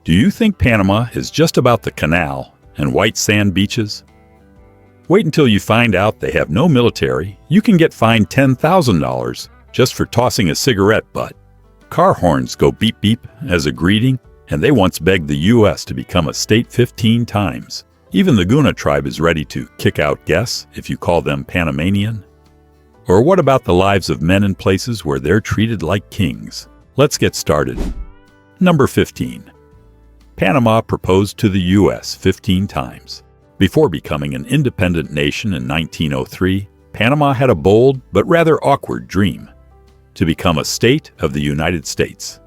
Do you think Panama is just about the canal and white sand beaches? Wait until you find out they have no military. You can get fined $10,000 just for tossing a cigarette butt. Car horns go beep beep as a greeting, and they once begged the U.S. to become a state 15 times. Even the Guna tribe is ready to kick out guests if you call them Panamanian. Or what about the lives of men in places where they're treated like kings? Let's get started. Number 15. Panama proposed to the U.S. 15 times. Before becoming an independent nation in 1903, Panama had a bold but rather awkward dream: to become a state of the United States.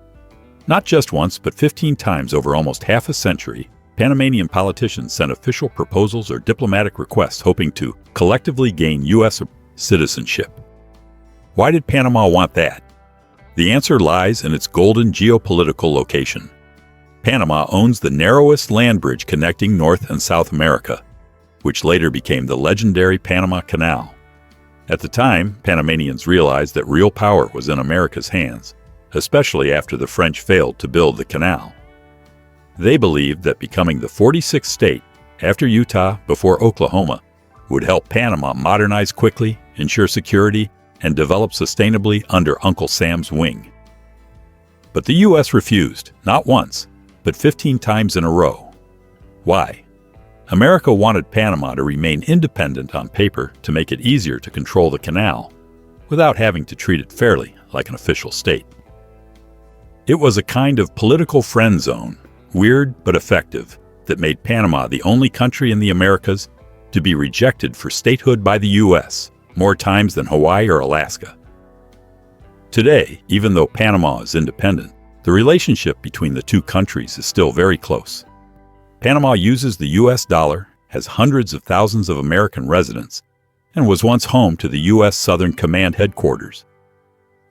Not just once, but 15 times over almost half a century, Panamanian politicians sent official proposals or diplomatic requests hoping to collectively gain U.S. citizenship. Why did Panama want that? The answer lies in its golden geopolitical location. Panama owns the narrowest land bridge connecting North and South America, which later became the legendary Panama Canal. At the time, Panamanians realized that real power was in America's hands, especially after the French failed to build the canal. They believed that becoming the 46th state, after Utah, before Oklahoma, would help Panama modernize quickly, ensure security, and develop sustainably under Uncle Sam's wing. But the U.S. refused, not once, but 15 times in a row. Why? America wanted Panama to remain independent on paper to make it easier to control the canal, without having to treat it fairly like an official state. It was a kind of political friend zone, weird but effective, that made Panama the only country in the Americas to be rejected for statehood by the U.S. more times than Hawaii or Alaska. Today, even though Panama is independent, the relationship between the two countries is still very close. Panama uses the U.S. dollar, has hundreds of thousands of American residents, and was once home to the U.S. Southern Command headquarters.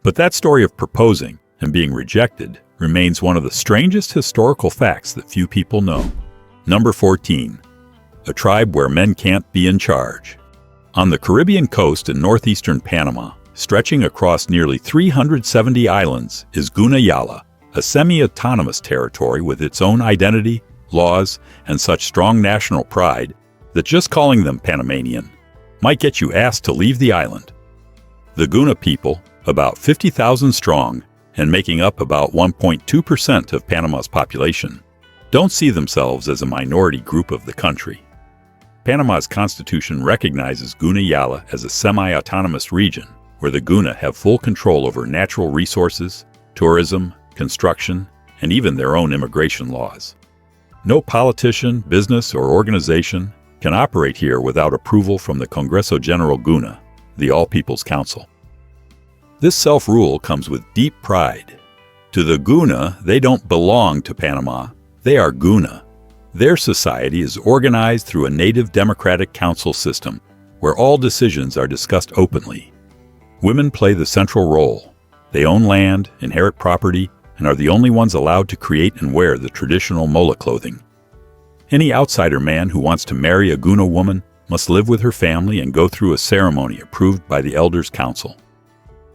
But that story of proposing and being rejected remains one of the strangest historical facts that few people know. Number 14. A tribe where men can't be in charge. On the Caribbean coast in northeastern Panama, stretching across nearly 370 islands, is Gunayala, a semi-autonomous territory with its own identity, laws, and such strong national pride that just calling them Panamanian might get you asked to leave the island. The Guna people, about 50,000 strong and making up about 1.2% of Panama's population, don't see themselves as a minority group of the country. Panama's constitution recognizes Gunayala as a semi-autonomous region where the Guna have full control over natural resources, tourism, construction, and even their own immigration laws. No politician, business, or organization can operate here without approval from the Congreso General Guna, the All-People's Council. This self-rule comes with deep pride. To the Guna, they don't belong to Panama, they are Guna. Their society is organized through a native democratic council system where all decisions are discussed openly. Women play the central role. They own land, inherit property, and are the only ones allowed to create and wear the traditional mola clothing. Any outsider man who wants to marry a Guna woman must live with her family and go through a ceremony approved by the Elders' Council.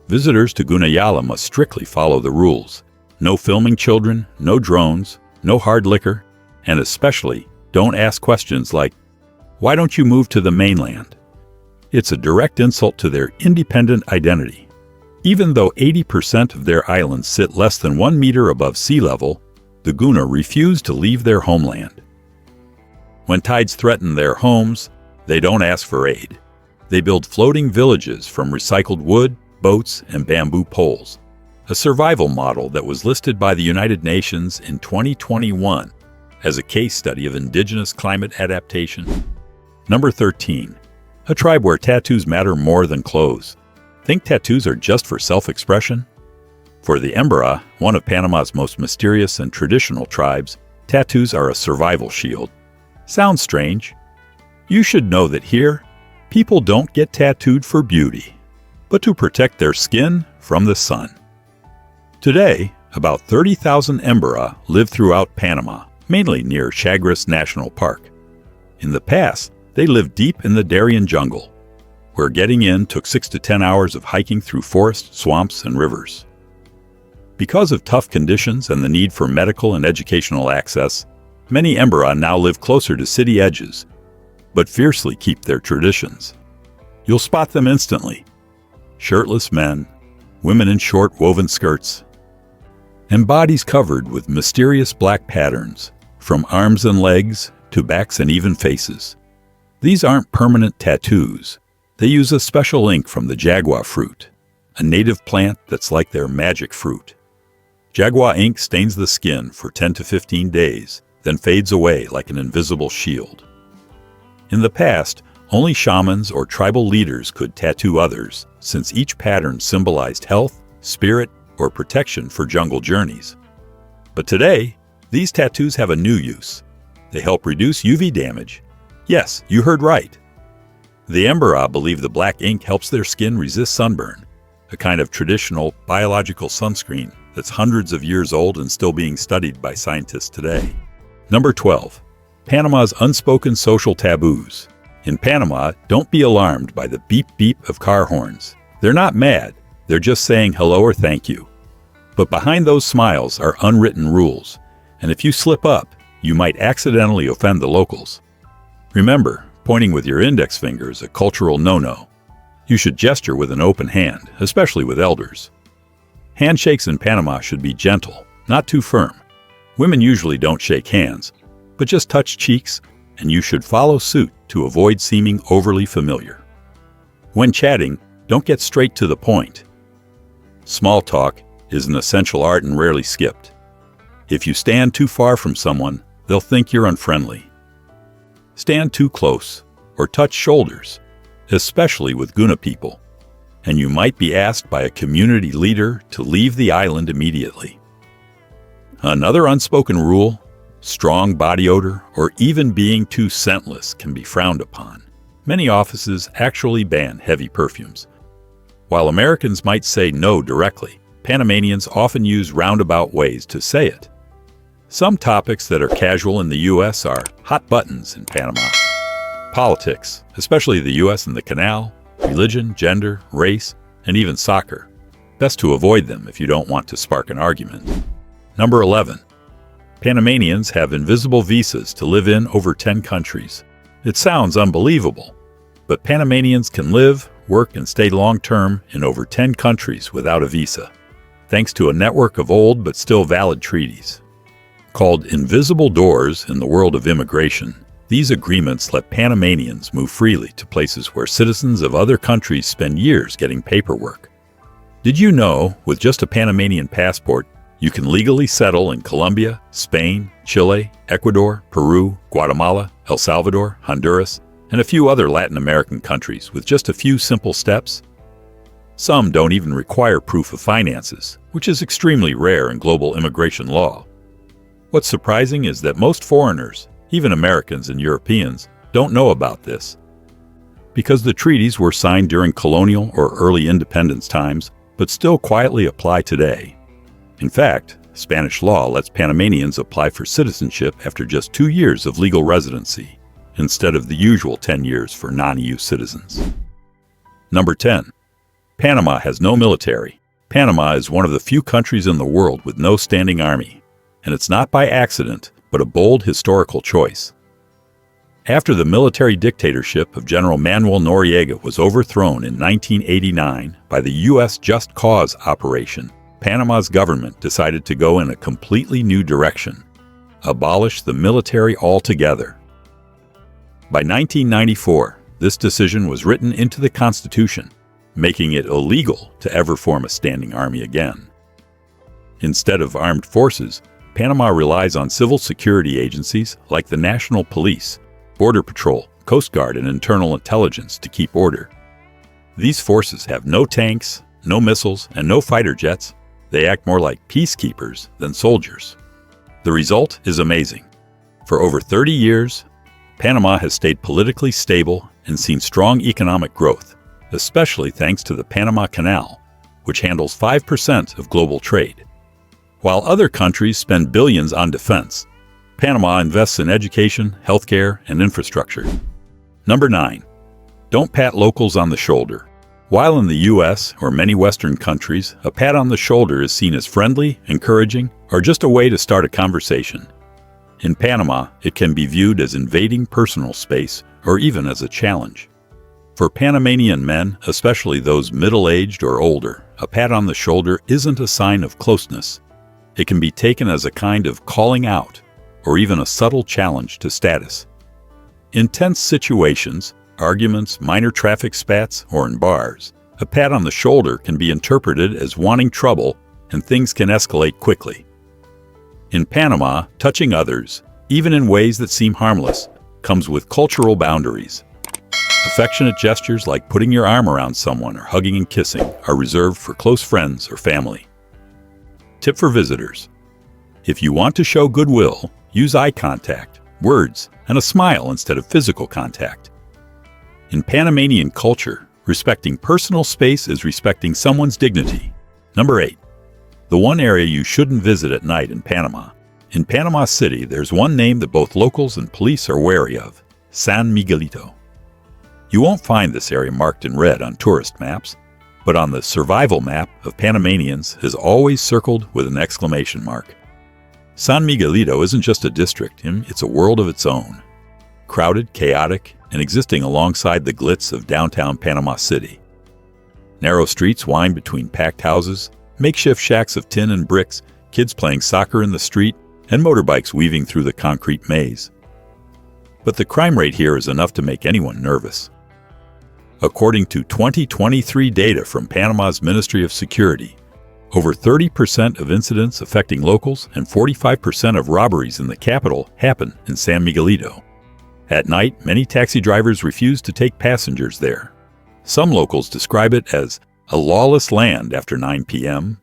Visitors to Gunayala must strictly follow the rules. No filming children, no drones, no hard liquor, and especially don't ask questions like, "Why don't you move to the mainland?" It's a direct insult to their independent identity. Even though 80% of their islands sit less than 1 meter above sea level, the Guna refuse to leave their homeland. When tides threaten their homes, they don't ask for aid. They build floating villages from recycled wood, boats, and bamboo poles, a survival model that was listed by the United Nations in 2021 as a case study of indigenous climate adaptation. Number 13. A tribe where tattoos matter more than clothes. Think tattoos are just for self-expression? For the Embera, one of Panama's most mysterious and traditional tribes, tattoos are a survival shield. Sounds strange? You should know that here, people don't get tattooed for beauty, but to protect their skin from the sun. Today, about 30,000 Embera live throughout Panama, mainly near Chagres National Park. In the past, they lived deep in the Darien jungle, where getting in took 6 to 10 hours of hiking through forests, swamps, and rivers. Because of tough conditions and the need for medical and educational access, many Embera now live closer to city edges, but fiercely keep their traditions. You'll spot them instantly. Shirtless men, women in short woven skirts, and bodies covered with mysterious black patterns, from arms and legs to backs and even faces. These aren't permanent tattoos. They use a special ink from the jaguar fruit, a native plant that's like their magic fruit. Jaguar ink stains the skin for 10 to 15 days, then fades away like an invisible shield. In the past, only shamans or tribal leaders could tattoo others, since each pattern symbolized health, spirit, or protection for jungle journeys. But today, these tattoos have a new use. They help reduce UV damage. Yes, you heard right. The Embera believe the black ink helps their skin resist sunburn, a kind of traditional biological sunscreen that's hundreds of years old and still being studied by scientists today. Number 12. Panama's unspoken social taboos. In Panama, don't be alarmed by the beep-beep of car horns. They're not mad, they're just saying hello or thank you. But behind those smiles are unwritten rules, and if you slip up, you might accidentally offend the locals. Remember, pointing with your index finger is a cultural no-no. You should gesture with an open hand, especially with elders. Handshakes in Panama should be gentle, not too firm. Women usually don't shake hands, but just touch cheeks, and you should follow suit to avoid seeming overly familiar. When chatting, don't get straight to the point. Small talk is an essential art and rarely skipped. If you stand too far from someone, they'll think you're unfriendly. Stand too close, or touch shoulders, especially with Guna people, and you might be asked by a community leader to leave the island immediately. Another unspoken rule: strong body odor or even being too scentless can be frowned upon. Many offices actually ban heavy perfumes. While Americans might say no directly, Panamanians often use roundabout ways to say it. Some topics that are casual in the U.S. are hot buttons in Panama, politics, especially the U.S. and the canal, religion, gender, race, and even soccer. Best to avoid them if you don't want to spark an argument. Number 11. Panamanians have invisible visas to live in over 10 countries. It sounds unbelievable, but Panamanians can live, work, and stay long-term in over 10 countries without a visa, thanks to a network of old but still valid treaties. Called invisible doors in the world of immigration, these agreements let Panamanians move freely to places where citizens of other countries spend years getting paperwork. Did you know, with just a Panamanian passport, you can legally settle in Colombia, Spain, Chile, Ecuador, Peru, Guatemala, El Salvador, Honduras, and a few other Latin American countries with just a few simple steps? Some don't even require proof of finances, which is extremely rare in global immigration law. What's surprising is that most foreigners, even Americans and Europeans, don't know about this. Because the treaties were signed during colonial or early independence times, but still quietly apply today. In fact, Spanish law lets Panamanians apply for citizenship after just 2 years of legal residency, instead of the usual 10 years for non-EU citizens. Number 10. Panama has no military. Panama is one of the few countries in the world with no standing army, and it's not by accident, but a bold historical choice. After the military dictatorship of General Manuel Noriega was overthrown in 1989 by the U.S. Just Cause operation, Panama's government decided to go in a completely new direction: abolish the military altogether. By 1994, this decision was written into the Constitution, making it illegal to ever form a standing army again. Instead of armed forces, Panama relies on civil security agencies like the National Police, Border Patrol, Coast Guard, and Internal Intelligence to keep order. These forces have no tanks, no missiles, and no fighter jets. They act more like peacekeepers than soldiers. The result is amazing. For over 30 years, Panama has stayed politically stable and seen strong economic growth, especially thanks to the Panama Canal, which handles 5% of global trade. While other countries spend billions on defense, Panama invests in education, healthcare, and infrastructure. Number 9. Don't pat locals on the shoulder. While in the U.S. or many Western countries, a pat on the shoulder is seen as friendly, encouraging, or just a way to start a conversation. In Panama, it can be viewed as invading personal space or even as a challenge. For Panamanian men, especially those middle-aged or older, a pat on the shoulder isn't a sign of closeness. It can be taken as a kind of calling out, or even a subtle challenge to status. In tense situations, arguments, minor traffic spats, or in bars, a pat on the shoulder can be interpreted as wanting trouble, and things can escalate quickly. In Panama, touching others, even in ways that seem harmless, comes with cultural boundaries. Affectionate gestures like putting your arm around someone or hugging and kissing are reserved for close friends or family. Tip for visitors: if you want to show goodwill, use eye contact, words, and a smile instead of physical contact. In Panamanian culture, respecting personal space is respecting someone's dignity. Number 8. The one area you shouldn't visit at night in Panama. In Panama City, there's one name that both locals and police are wary of: San Miguelito. You won't find this area marked in red on tourist maps, but on the survival map of Panamanians is always circled with an exclamation mark. San Miguelito isn't just a district, it's a world of its own. Crowded, chaotic, and existing alongside the glitz of downtown Panama City. Narrow streets wind between packed houses, makeshift shacks of tin and bricks, kids playing soccer in the street, and motorbikes weaving through the concrete maze. But the crime rate here is enough to make anyone nervous. According to 2023 data from Panama's Ministry of Security, over 30% of incidents affecting locals and 45% of robberies in the capital happen in San Miguelito. At night, many taxi drivers refuse to take passengers there. Some locals describe it as a lawless land after 9 p.m.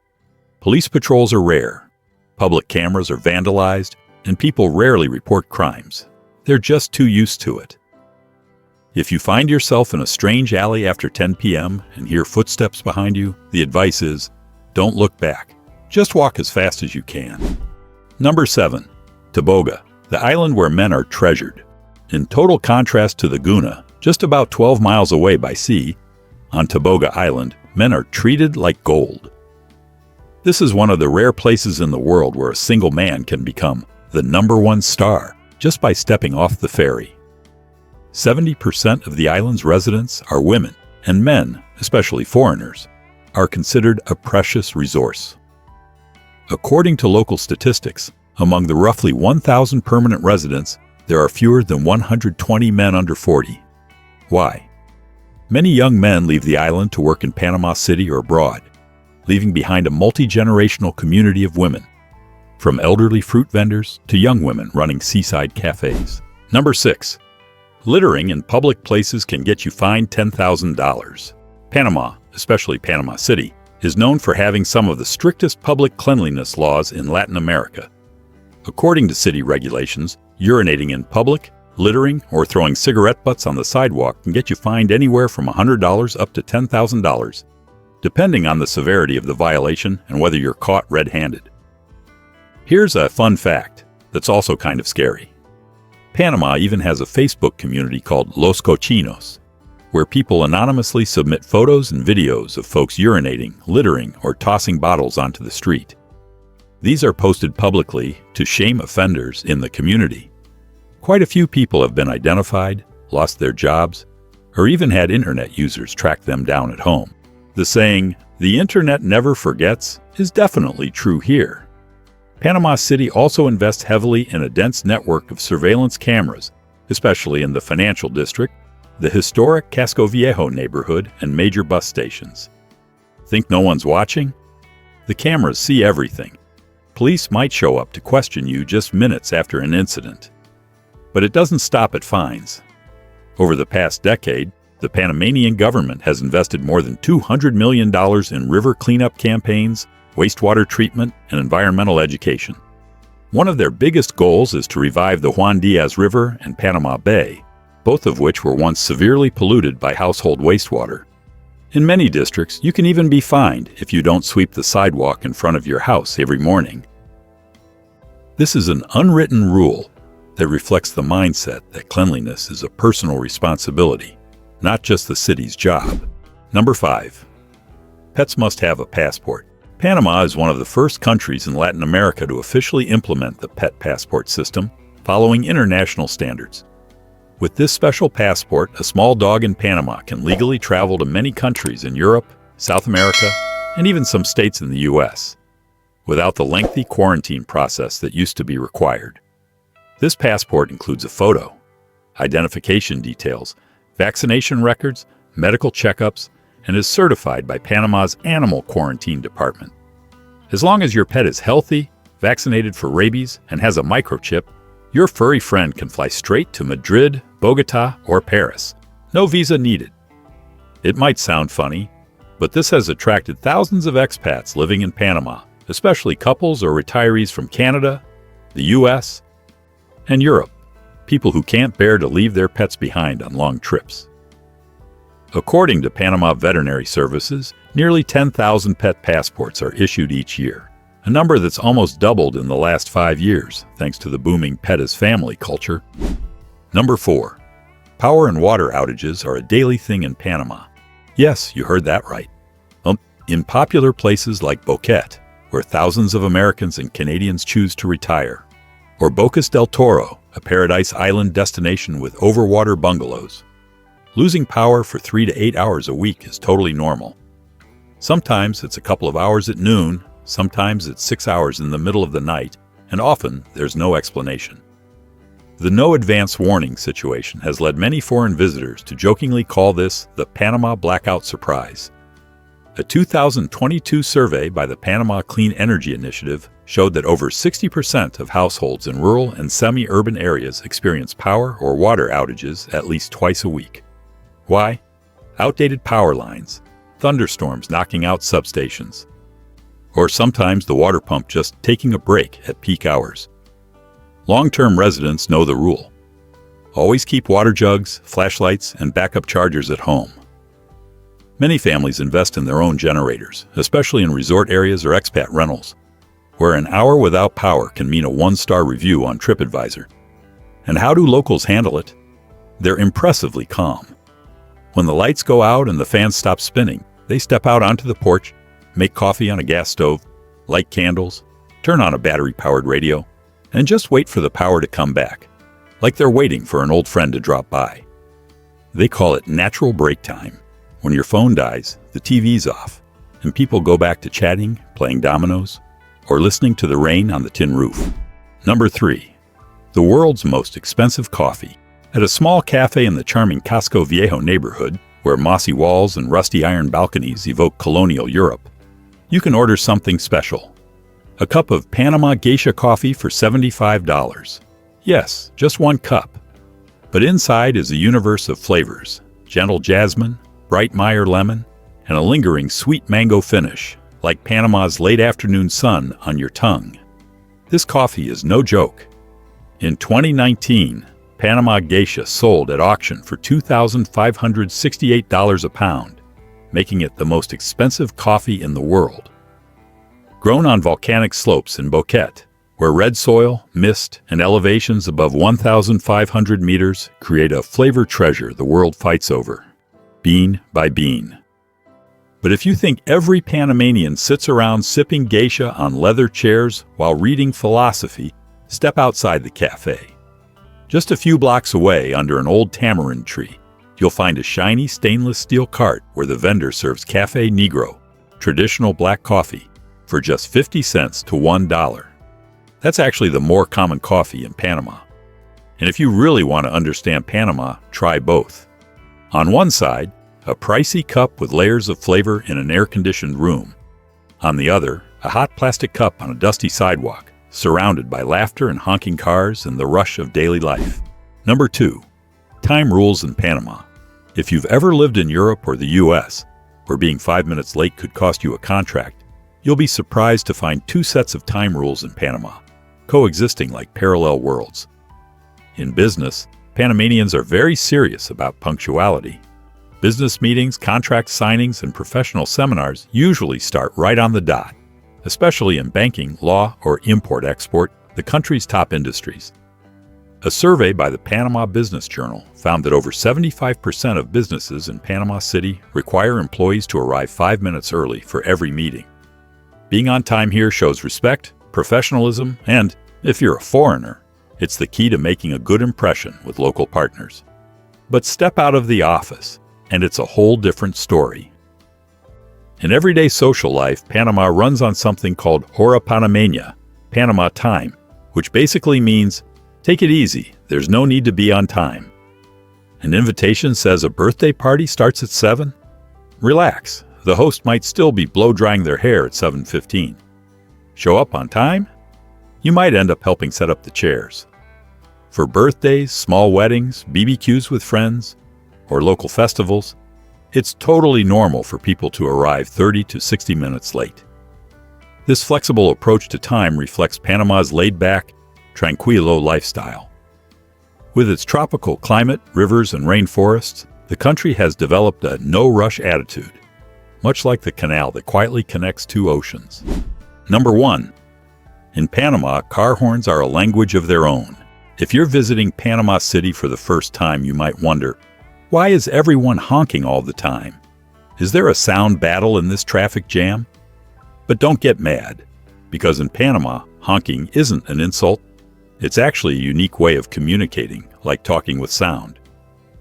Police patrols are rare. Public cameras are vandalized, and people rarely report crimes. They're just too used to it. If you find yourself in a strange alley after 10 p.m. and hear footsteps behind you, the advice is, don't look back. Just walk as fast as you can. Number 7. Taboga, the island where men are treasured. In total contrast to the Guna, just about 12 miles away by sea, on Taboga Island, men are treated like gold. This is one of the rare places in the world where a single man can become the #1 star just by stepping off the ferry. 70% of the island's residents are women, and men, especially foreigners, are considered a precious resource. According to local statistics, among the roughly 1,000 permanent residents, there are fewer than 120 men under 40. Why? Many young men leave the island to work in Panama City or abroad, leaving behind a multi-generational community of women, from elderly fruit vendors to young women running seaside cafes. Number 6. Littering in public places can get you fined $10,000. Panama, especially Panama City, is known for having some of the strictest public cleanliness laws in Latin America. According to city regulations, urinating in public, littering, or throwing cigarette butts on the sidewalk can get you fined anywhere from $100 up to $10,000, depending on the severity of the violation and whether you're caught red-handed. Here's a fun fact that's also kind of scary. Panama even has a Facebook community called Los Cochinos, where people anonymously submit photos and videos of folks urinating, littering, or tossing bottles onto the street. These are posted publicly to shame offenders in the community. Quite a few people have been identified, lost their jobs, or even had internet users track them down at home. The saying, "the internet never forgets," is definitely true here. Panama City also invests heavily in a dense network of surveillance cameras, especially in the financial district, the historic Casco Viejo neighborhood, and major bus stations. Think no one's watching? The cameras see everything. Police might show up to question you just minutes after an incident. But it doesn't stop at fines. Over the past decade, the Panamanian government has invested more than $200 million in river cleanup campaigns, wastewater treatment, and environmental education. One of their biggest goals is to revive the Juan Diaz River and Panama Bay, both of which were once severely polluted by household wastewater. In many districts, you can even be fined if you don't sweep the sidewalk in front of your house every morning. This is an unwritten rule that reflects the mindset that cleanliness is a personal responsibility, not just the city's job. Number 5. Pets must have a passport. Panama is one of the first countries in Latin America to officially implement the pet passport system, following international standards. With this special passport, a small dog in Panama can legally travel to many countries in Europe, South America, and even some states in the U.S., without the lengthy quarantine process that used to be required. This passport includes a photo, identification details, vaccination records, medical checkups, and is certified by Panama's Animal Quarantine Department. As long as your pet is healthy, vaccinated for rabies, and has a microchip, your furry friend can fly straight to Madrid, Bogota, or Paris. No visa needed. It might sound funny, but this has attracted thousands of expats living in Panama, especially couples or retirees from Canada, the US, and Europe, people who can't bear to leave their pets behind on long trips. According to Panama Veterinary Services, nearly 10,000 pet passports are issued each year, a number that's almost doubled in the last 5 years, thanks to the booming pet as family culture. Number 4. Power and water outages are a daily thing in Panama. Yes, you heard that right. In popular places like Boquete, where thousands of Americans and Canadians choose to retire, or Bocas del Toro, a paradise island destination with overwater bungalows, losing power for 3 to 8 hours a week is totally normal. Sometimes it's a couple of hours at noon, sometimes it's 6 hours in the middle of the night, and often there's no explanation. The no advance warning situation has led many foreign visitors to jokingly call this the Panama Blackout Surprise. A 2022 survey by the Panama Clean Energy Initiative showed that over 60% of households in rural and semi-urban areas experience power or water outages at least twice a week. Why? Outdated power lines, thunderstorms knocking out substations, or sometimes the water pump just taking a break at peak hours. Long-term residents know the rule. Always keep water jugs, flashlights, and backup chargers at home. Many families invest in their own generators, especially in resort areas or expat rentals, where an hour without power can mean a 1-star review on TripAdvisor. And how do locals handle it? They're impressively calm. When the lights go out and the fans stop spinning, they step out onto the porch, make coffee on a gas stove, light candles, turn on a battery-powered radio, and just wait for the power to come back, like they're waiting for an old friend to drop by. They call it natural break time. When your phone dies, the TV's off, and people go back to chatting, playing dominoes, or listening to the rain on the tin roof. Number 3. The world's most expensive coffee. At a small cafe in the charming Casco Viejo neighborhood, where mossy walls and rusty iron balconies evoke colonial Europe, you can order something special. A cup of Panama geisha coffee for $75. Yes, just 1 cup. But inside is a universe of flavors: gentle jasmine, bright Meyer lemon, and a lingering sweet mango finish, like Panama's late afternoon sun on your tongue. This coffee is no joke. In 2019, Panama geisha sold at auction for $2,568 a pound, making it the most expensive coffee in the world. Grown on volcanic slopes in Boquete, where red soil, mist, and elevations above 1,500 meters create a flavor treasure the world fights over, bean by bean. But if you think every Panamanian sits around sipping geisha on leather chairs while reading philosophy, step outside the cafe. Just a few blocks away, under an old tamarind tree, you'll find a shiny stainless steel cart where the vendor serves Café Negro, traditional black coffee, for just 50 cents to $1. That's actually the more common coffee in Panama. And if you really want to understand Panama, try both. On one side, a pricey cup with layers of flavor in an air-conditioned room. On the other, a hot plastic cup on a dusty sidewalk, surrounded by laughter and honking cars and the rush of daily life. Number 2. Time rules in Panama. If you've ever lived in Europe or the US, where being 5 minutes late could cost you a contract, you'll be surprised to find 2 sets of time rules in Panama, coexisting like parallel worlds. In business, Panamanians are very serious about punctuality. Business meetings, contract signings, and professional seminars usually start right on the dot, especially in banking, law, or import-export, the country's top industries. A survey by the Panama Business Journal found that over 75% of businesses in Panama City require employees to arrive 5 minutes early for every meeting. Being on time here shows respect, professionalism, and, if you're a foreigner, it's the key to making a good impression with local partners. But step out of the office, and it's a whole different story. In everyday social life, Panama runs on something called Hora Panamania, Panama time, which basically means, take it easy, there's no need to be on time. An invitation says a birthday party starts at 7? Relax, the host might still be blow-drying their hair at 7:15. Show up on time? You might end up helping set up the chairs. For birthdays, small weddings, BBQs with friends, or local festivals, it's totally normal for people to arrive 30 to 60 minutes late. This flexible approach to time reflects Panama's laid-back, tranquilo lifestyle. With its tropical climate, rivers, and rainforests, the country has developed a no-rush attitude, much like the canal that quietly connects two oceans. Number 1. In Panama, car horns are a language of their own. If you're visiting Panama City for the first time, you might wonder, why is everyone honking all the time? Is there a sound battle in this traffic jam? But don't get mad, because in Panama, honking isn't an insult. It's actually a unique way of communicating, like talking with sound.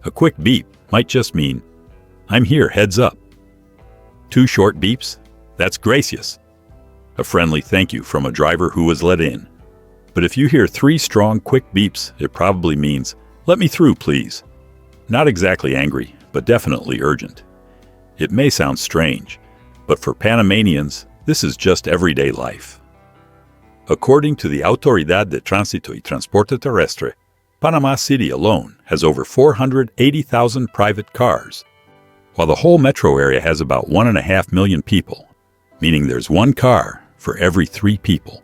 A quick beep might just mean, I'm here, heads up. 2 short beeps? That's gracious. A friendly thank you from a driver who was let in. But if you hear 3 strong, quick beeps, it probably means, let me through, please. Not exactly angry, but definitely urgent. It may sound strange, but for Panamanians, this is just everyday life. According to the Autoridad de Tránsito y Transporte Terrestre, Panama City alone has over 480,000 private cars, while the whole metro area has about 1.5 million people, meaning there's 1 car for every 3 people.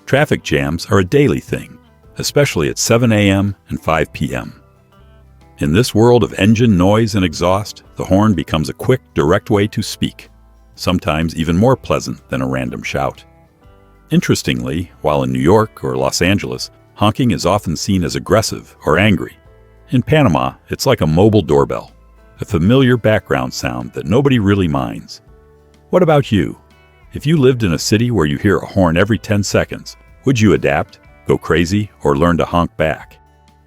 Traffic jams are a daily thing, especially at 7 a.m. and 5 p.m. In this world of engine noise and exhaust, the horn becomes a quick, direct way to speak, sometimes even more pleasant than a random shout. Interestingly, while in New York or Los Angeles, honking is often seen as aggressive or angry. In Panama, it's like a mobile doorbell, a familiar background sound that nobody really minds. What about you? If you lived in a city where you hear a horn every 10 seconds, would you adapt, go crazy, or learn to honk back?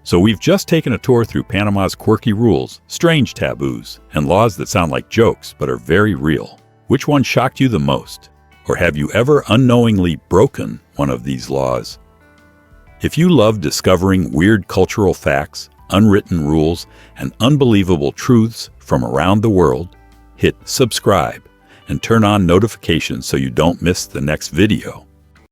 So we've just taken a tour through Panama's quirky rules, strange taboos, and laws that sound like jokes but are very real. Which one shocked you the most? Or have you ever unknowingly broken one of these laws? If you love discovering weird cultural facts, unwritten rules, and unbelievable truths from around the world, hit subscribe and turn on notifications so you don't miss the next video.